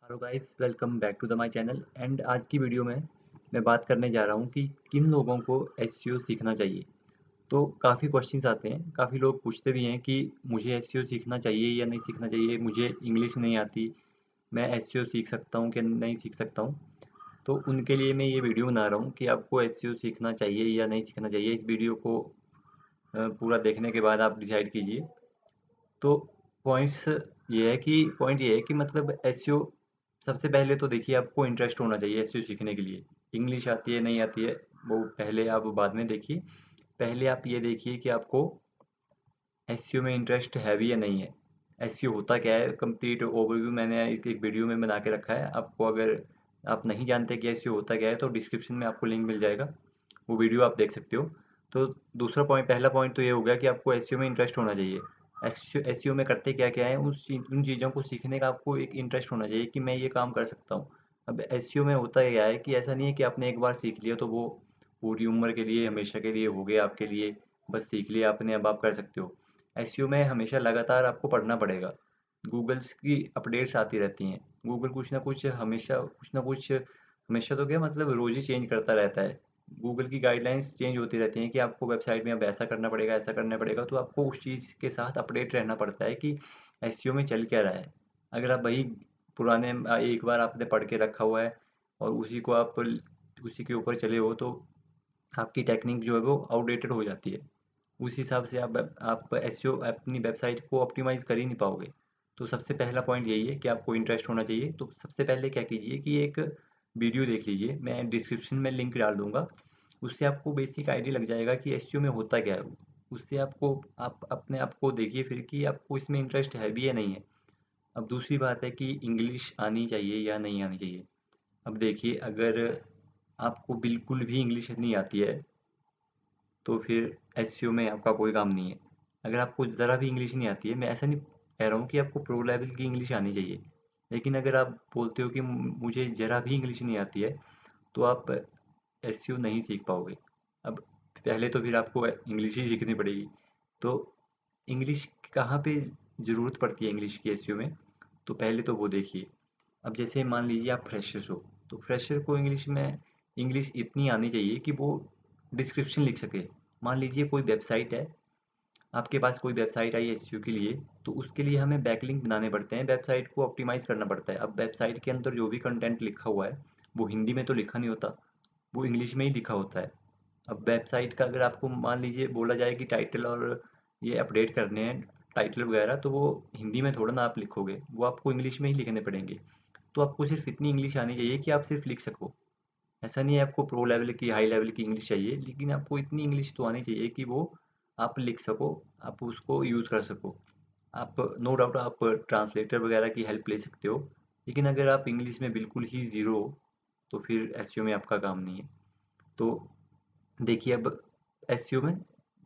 Hello guys, welcome back to the my channel. And आज की video में मैं बात करने जा रहा हूँ कि किन लोगों को एसईओ सीखना चाहिए। तो काफ़ी क्वेश्चंस आते हैं, काफ़ी लोग पूछते भी हैं कि मुझे एसईओ सीखना चाहिए या नहीं सीखना चाहिए, मुझे इंग्लिश नहीं आती, मैं एसईओ सीख सकता हूँ कि नहीं सीख सकता हूँ। तो उनके लिए मैं ये वीडियो बना रहा हूँ कि आपको एसईओ सीखना चाहिए या नहीं सीखना चाहिए। इस वीडियो को पूरा देखने के बाद आप डिसाइड कीजिए। तो पॉइंट ये है कि मतलब एसईओ सबसे पहले तो देखिए, आपको इंटरेस्ट होना चाहिए एसईओ सीखने के लिए। इंग्लिश आती है नहीं आती है वो पहले आप बाद में देखिए। पहले आप ये देखिए कि आपको एसईओ में इंटरेस्ट है भी या नहीं है। एसईओ होता क्या है, कंप्लीट ओवरव्यू मैंने एक वीडियो में बना के रखा है। आपको अगर आप नहीं जानते कि एसईओ होता क्या है तो डिस्क्रिप्शन में आपको लिंक मिल जाएगा, वो वीडियो आप देख सकते हो। तो दूसरा पॉइंट, पहला पॉइंट तो ये हो गया कि आपको एसईओ में इंटरेस्ट होना चाहिए। एसईओ में करते क्या क्या है, उन चीज़ों को सीखने का आपको एक इंटरेस्ट होना चाहिए कि मैं ये काम कर सकता हूँ। अब एसईओ में होता क्या है कि ऐसा नहीं है कि आपने एक बार सीख लिया तो वो पूरी उम्र के लिए, हमेशा के लिए हो गया आपके लिए। बस सीख लिया आपने, अब आप कर सकते हो। एसईओ में हमेशा लगातार आपको पढ़ना पड़ेगा। गूगल्स की अपडेट्स आती रहती हैं। गूगल कुछ ना कुछ हमेशा तो क्या मतलब रोज़ ही चेंज करता रहता है। गूगल की गाइडलाइंस चेंज होती रहती हैं कि आपको वेबसाइट में अब ऐसा करना पड़ेगा, ऐसा करना पड़ेगा। तो आपको उस चीज़ के साथ अपडेट रहना पड़ता है कि एसईओ में चल क्या रहा है। अगर आप वही पुराने एक बार आपने पढ़ के रखा हुआ है और उसी के ऊपर चले हो तो आपकी टेक्निक जो है वो आउटडेटेड हो जाती है। उस हिसाब से आप एसईओ अपनी वेबसाइट को ऑप्टिमाइज़ कर ही नहीं पाओगे। तो सबसे पहला पॉइंट यही है कि आपको इंटरेस्ट होना चाहिए। तो सबसे पहले क्या कीजिए कि एक वीडियो देख लीजिए, मैं डिस्क्रिप्शन में लिंक डाल दूँगा। उससे आपको बेसिक आइडिया लग जाएगा कि एसईओ में होता क्या है। उससे आप अपने आप को देखिए फिर कि आपको इसमें इंटरेस्ट है भी या नहीं है। अब दूसरी बात है कि इंग्लिश आनी चाहिए या नहीं आनी चाहिए। अब देखिए, अगर आपको बिल्कुल भी इंग्लिश नहीं आती है तो फिर एसईओ में आपका कोई काम नहीं है। अगर आपको ज़रा भी इंग्लिश नहीं आती है, मैं ऐसा नहीं कह रहा हूँ कि आपको प्रो लेवल की इंग्लिश आनी चाहिए, लेकिन अगर आप बोलते हो कि मुझे ज़रा भी इंग्लिश नहीं आती है तो आप एसईओ नहीं सीख पाओगे। अब पहले तो फिर आपको इंग्लिश ही सीखनी पड़ेगी। तो इंग्लिश कहाँ पे ज़रूरत पड़ती है इंग्लिश की एसईओ में, तो पहले तो वो देखिए। अब जैसे मान लीजिए आप फ्रेशर्स हो, तो फ्रेशर को इंग्लिश इतनी आनी चाहिए कि वो डिस्क्रिप्शन लिख सके। मान लीजिए कोई वेबसाइट है, आपके पास कोई वेबसाइट आई एसईओ के लिए, तो उसके लिए हमें बैकलिंक बनाने पड़ते हैं, वेबसाइट को ऑप्टिमाइज़ करना पड़ता है। अब वेबसाइट के अंदर जो भी कंटेंट लिखा हुआ है वो हिंदी में तो लिखा नहीं होता, वो इंग्लिश में ही लिखा होता है। अब वेबसाइट का अगर आपको मान लीजिए बोला जाए कि टाइटल और ये अपडेट करने हैं, टाइटल वगैरह, तो वो हिंदी में थोड़ा ना आप लिखोगे, वो आपको इंग्लिश में ही लिखने पड़ेंगे। तो आपको सिर्फ इतनी इंग्लिश आनी चाहिए कि आप सिर्फ लिख सको। ऐसा नहीं है आपको प्रो लेवल की, हाई लेवल की इंग्लिश चाहिए, लेकिन आपको इतनी इंग्लिश तो आनी चाहिए कि वो आप लिख सको, आप उसको यूज़ कर सको। आप नो डाउट आप ट्रांसलेटर वगैरह की हेल्प ले सकते हो, लेकिन अगर आप इंग्लिश में बिल्कुल ही ज़ीरो हो तो फिर एसईओ में आपका काम नहीं है। तो देखिए, अब एसईओ में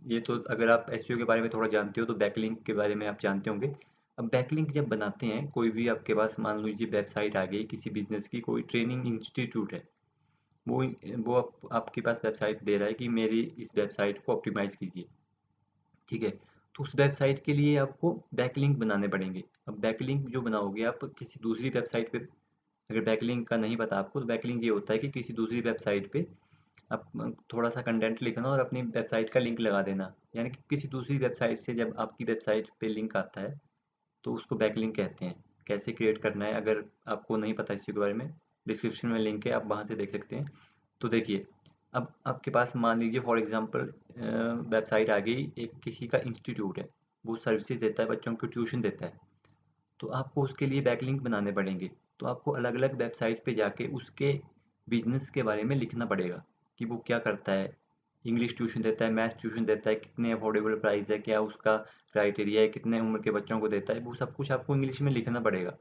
ये तो अगर आप एसईओ के बारे में थोड़ा जानते हो तो बैकलिंक के बारे में आप जानते होंगे। अब बैकलिंक जब बनाते हैं, कोई भी आपके पास मान लीजिए वेबसाइट आ गई किसी बिजनेस की, कोई ट्रेनिंग इंस्टीट्यूट है, वो आपके पास वेबसाइट दे रहा है कि मेरी इस वेबसाइट को ऑप्टिमाइज़ कीजिए, ठीक है। तो उस वेबसाइट के लिए आपको बैकलिंक बनाने पड़ेंगे। अब बैकलिंक जो बनाओगे आप किसी दूसरी वेबसाइट पे, अगर बैकलिंक का नहीं पता आपको, तो बैकलिंक ये होता है कि किसी दूसरी वेबसाइट पे आप थोड़ा सा कंटेंट लिखना और अपनी वेबसाइट का लिंक लगा देना। यानी कि किसी दूसरी वेबसाइट से जब आपकी वेबसाइट पे लिंक आता है तो उसको बैकलिंक कहते हैं। कैसे क्रिएट करना है अगर आपको नहीं पता इस चीज़ के बारे में, डिस्क्रिप्शन में लिंक है, आप वहाँ से देख सकते हैं। तो देखिए, अब आपके पास मान लीजिए फॉर एग्जांपल वेबसाइट आ गई, एक किसी का इंस्टीट्यूट है, वो सर्विसेज देता है, बच्चों को ट्यूशन देता है। तो आपको उसके लिए बैकलिंक बनाने पड़ेंगे। तो आपको अलग अलग वेबसाइट पे जाके उसके बिजनेस के बारे में लिखना पड़ेगा कि वो क्या करता है। इंग्लिश ट्यूशन देता है, मैथ्स ट्यूशन देता है, कितने अफोर्डेबल प्राइस है, क्या उसका क्राइटेरिया है, कितने उम्र के बच्चों को देता है, वो सब कुछ आपको इंग्लिश में लिखना पड़ेगा।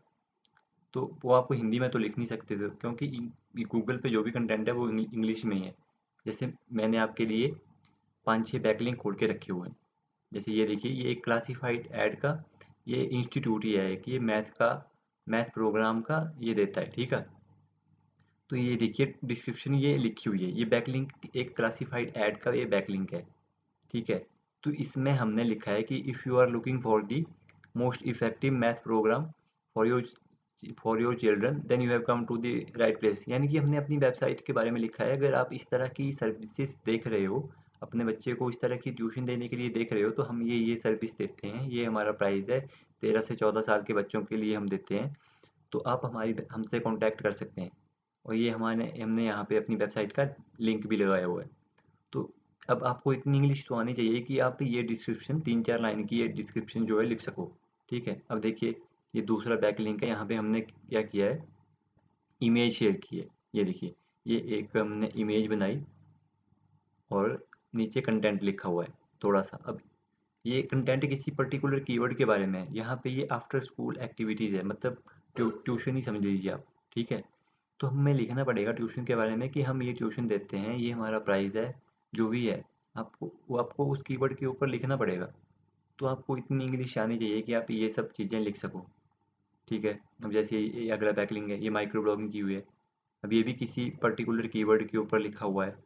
तो वो आपको हिंदी में तो लिख नहीं सकते थे, क्योंकि गूगल पे जो भी कंटेंट है वो इंग्लिश में ही है। जैसे मैंने आपके लिए 5-6 बैकलिंक खोल के रखे हुए हैं। जैसे ये देखिए, ये एक क्लासिफाइड ऐड का, ये इंस्टीट्यूट ही है कि ये मैथ प्रोग्राम का ये देता है, ठीक है। तो ये देखिए डिस्क्रिप्शन ये लिखी हुई है, ये बैकलिंक एक क्लासिफाइड ऐड का ये बैकलिंक है, ठीक है। तो इसमें हमने लिखा है कि if you are looking for the most effective math program for your for your children then you have come to the right place. यानी कि हमने अपनी वेबसाइट के बारे में लिखा है, अगर आप इस तरह की सर्विसेज देख रहे हो, अपने बच्चे को इस तरह की ट्यूशन देने के लिए देख रहे हो, तो हम ये सर्विस देते हैं, ये हमारा प्राइस है, 13 से 14 साल के बच्चों के लिए हम देते हैं। तो आप हमसे कॉन्टैक्ट कर सकते हैं। और ये हमने यहाँ पे अपनी वेबसाइट का लिंक भी लगाया हुआ है। तो अब आपको इतनी इंग्लिश तो आनी चाहिए कि आप ये डिस्क्रिप्शन 3-4 लाइन की ये डिस्क्रिप्शन जो है लिख सको। ठीक है, अब देखिए ये दूसरा बैक लिंक है, यहाँ पे हमने क्या किया है, इमेज शेयर की है। ये देखिए, ये एक हमने इमेज बनाई और नीचे कंटेंट लिखा हुआ है थोड़ा सा। अब ये कंटेंट किसी पर्टिकुलर कीवर्ड के बारे में है, यहाँ पे ये आफ्टर स्कूल एक्टिविटीज़ है, मतलब ट्यूशन ही समझ लीजिए आप। ठीक है, तो हमें लिखना पड़ेगा ट्यूशन के बारे में कि हम ये ट्यूशन देते हैं, ये हमारा प्राइस है, जो भी है आपको उस कीवर्ड के ऊपर लिखना पड़ेगा। तो आपको इतनी इंग्लिश आनी चाहिए कि आप ये सब चीज़ें लिख सको। ठीक है, अब जैसे ये अगला बैकलिंक है, ये माइक्रो ब्लॉगिंग की हुई है। अब ये भी किसी पर्टिकुलर कीवर्ड के ऊपर लिखा हुआ है,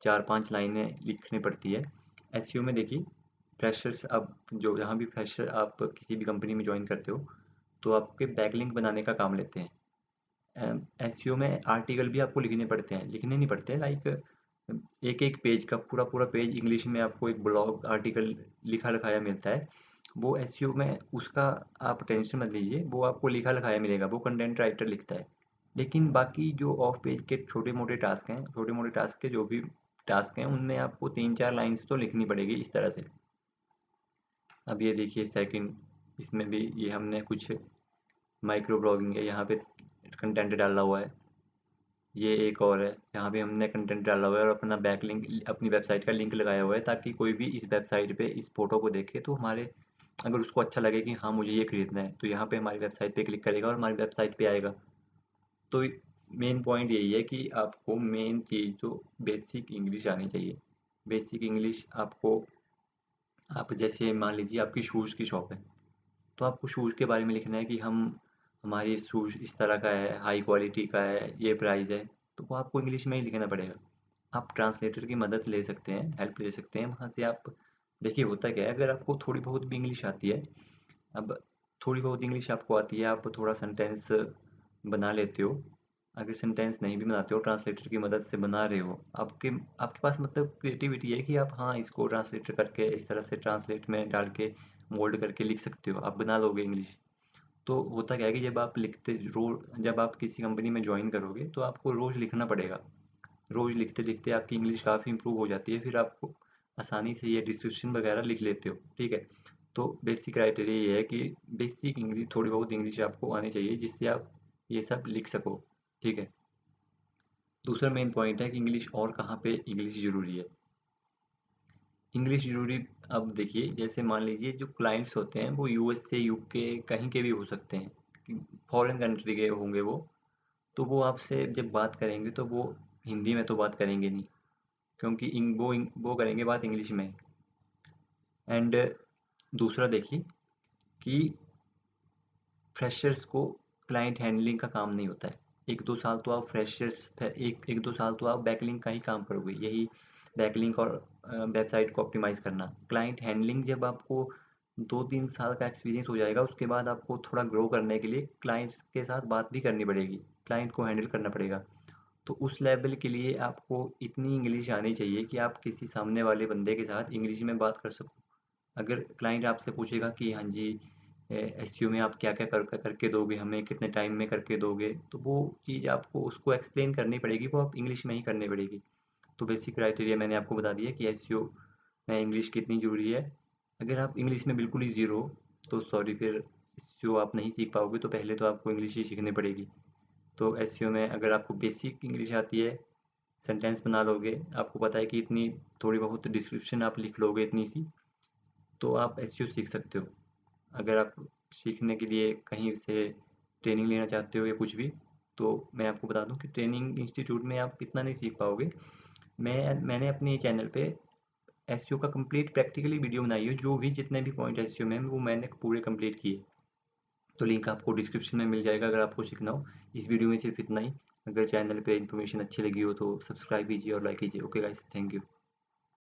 4-5 लाइनें लिखनी पड़ती है। एसईओ में देखिए, फ्रेशर्स, अब जो यहाँ भी फ्रेशर आप किसी भी कंपनी में ज्वाइन करते हो, तो आपके बैकलिंक बनाने का काम लेते हैं। एसईओ में आर्टिकल भी आपको लिखने नहीं पड़ते हैं, लाइक एक एक पेज का पूरा पूरा पेज इंग्लिश में आपको एक ब्लॉग आर्टिकल लिखा लिखाया मिलता है। वो एसईओ में उसका आप टेंशन मत लीजिए, वो आपको लिखा लिखाया मिलेगा, वो कंटेंट राइटर लिखता है। लेकिन बाकी जो ऑफ पेज के छोटे मोटे टास्क हैं, छोटे मोटे टास्क के जो भी टास्क हैं, उनमें आपको 3-4 लाइन्स तो लिखनी पड़ेगी इस तरह से। अब ये देखिए सेकंड, इसमें भी ये हमने कुछ माइक्रो ब्लॉगिंग है, यहाँ पे कंटेंट डाला हुआ है। ये एक और है, यहाँ पे हमने कंटेंट डाला हुआ है और अपना बैकलिंक, अपनी वेबसाइट का लिंक लगाया हुआ है, ताकि कोई भी इस वेबसाइट पे इस फोटो को देखे तो हमारे, अगर उसको अच्छा लगे कि हाँ मुझे ये खरीदना है, तो यहाँ पे हमारी वेबसाइट पे क्लिक करेगा और हमारी वेबसाइट पे आएगा। तो मेन पॉइंट यही है कि आपको मेन चीज़ तो बेसिक इंग्लिश आनी चाहिए। बेसिक इंग्लिश आपको, आप जैसे मान लीजिए आपकी शूज़ की शॉप है, तो आपको शूज़ के बारे में लिखना है कि हमारी शूज़ इस तरह का है, हाई क्वालिटी का है, ये प्राइस है, तो वो आपको इंग्लिश में ही लिखना पड़ेगा। आप ट्रांसलेटर की मदद ले सकते हैं, हेल्प ले सकते हैं वहाँ से आप। देखिए होता क्या है, अगर आपको थोड़ी बहुत भी इंग्लिश आती है, अब थोड़ी बहुत इंग्लिश आपको आती है, आप थोड़ा सेंटेंस बना लेते हो, अगर सेंटेंस नहीं भी बनाते हो, ट्रांसलेटर की मदद से बना रहे हो, आपके आपके पास मतलब क्रिएटिविटी है कि आप हाँ इसको ट्रांसलेटर करके इस तरह से ट्रांसलेट में डाल के मोल्ड करके लिख सकते हो, आप बना लोगे इंग्लिश। तो होता क्या है कि जब आप किसी कंपनी में ज्वाइन करोगे, तो आपको रोज़ लिखना पड़ेगा। रोज़ लिखते लिखते आपकी इंग्लिश काफ़ी इंप्रूव हो जाती है, फिर आपको आसानी से ये डिस्क्रिप्शन वगैरह लिख लेते हो। ठीक है, तो बेसिक क्राइटेरिया ये है कि बेसिक इंग्लिश, थोड़ी बहुत इंग्लिश आपको आनी चाहिए जिससे आप ये सब लिख सको। ठीक है, दूसरा मेन पॉइंट है कि इंग्लिश और कहाँ पे इंग्लिश ज़रूरी है। इंग्लिश ज़रूरी, अब देखिए जैसे मान लीजिए जो क्लाइंट्स होते हैं वो यूएस से, यूके, कहीं के भी हो सकते हैं, फॉरेन कंट्री के होंगे वो, तो वो आपसे जब बात करेंगे तो वो हिंदी में तो बात करेंगे नहीं, क्योंकि वो करेंगे बात इंग्लिश में। एंड दूसरा देखिए कि फ्रेशर्स को क्लाइंट हैंडलिंग का काम नहीं होता है। 1-2 साल तो आप एक 2 साल तो आप बैकलिंक का ही काम करोगे, यही बैकलिंक और वेबसाइट को ऑप्टिमाइज़ करना। क्लाइंट हैंडलिंग जब आपको 2-3 साल का एक्सपीरियंस हो जाएगा, उसके बाद आपको थोड़ा ग्रो करने के लिए क्लाइंट्स के साथ बात भी करनी पड़ेगी, क्लाइंट को हैंडल करना पड़ेगा। तो उस लेवल के लिए आपको इतनी इंग्लिश आनी चाहिए कि आप किसी सामने वाले बंदे के साथ इंग्लिश में बात कर सको। अगर क्लाइंट आपसे पूछेगा कि हाँ जी, एसईओ में आप क्या क्या करके दोगे हमें, कितने टाइम में करके दोगे, तो वो चीज़ आपको उसको एक्सप्लेन करनी पड़ेगी, वो आप इंग्लिश में ही करनी पड़ेगी। तो बेसिक क्राइटेरिया मैंने आपको बता दिया कि एसईओ में इंग्लिश कितनी ज़रूरी है। अगर आप इंग्लिश में बिल्कुल ही ज़ीरो हो, तो सॉरी, फिर एसईओ आप नहीं सीख पाओगे, तो पहले तो आपको इंग्लिश ही सीखनी पड़ेगी। तो एसईओ में अगर आपको बेसिक इंग्लिश आती है, सेंटेंस बना लोगे, आपको पता है कि इतनी थोड़ी बहुत डिस्क्रिप्शन आप लिख लोगे इतनी सी, तो आप एसईओ सीख सकते हो। अगर आप सीखने के लिए कहीं से ट्रेनिंग लेना चाहते हो या कुछ भी, तो मैं आपको बता दूं कि ट्रेनिंग इंस्टीट्यूट में आप इतना नहीं सीख पाओगे। मैंने अपने चैनल पे एसईओ का कंप्लीट प्रैक्टिकली वीडियो बनाई है, जो भी जितने भी पॉइंट एसईओ में हैं, वो मैंने पूरे कंप्लीट किए। तो लिंक आपको डिस्क्रिप्शन में मिल जाएगा अगर आपको सीखना हो। इस वीडियो में सिर्फ इतना ही। अगर चैनल पे इन्फॉर्मेशन अच्छी लगी हो तो सब्सक्राइब कीजिए और लाइक कीजिए। Okay guys, thank you.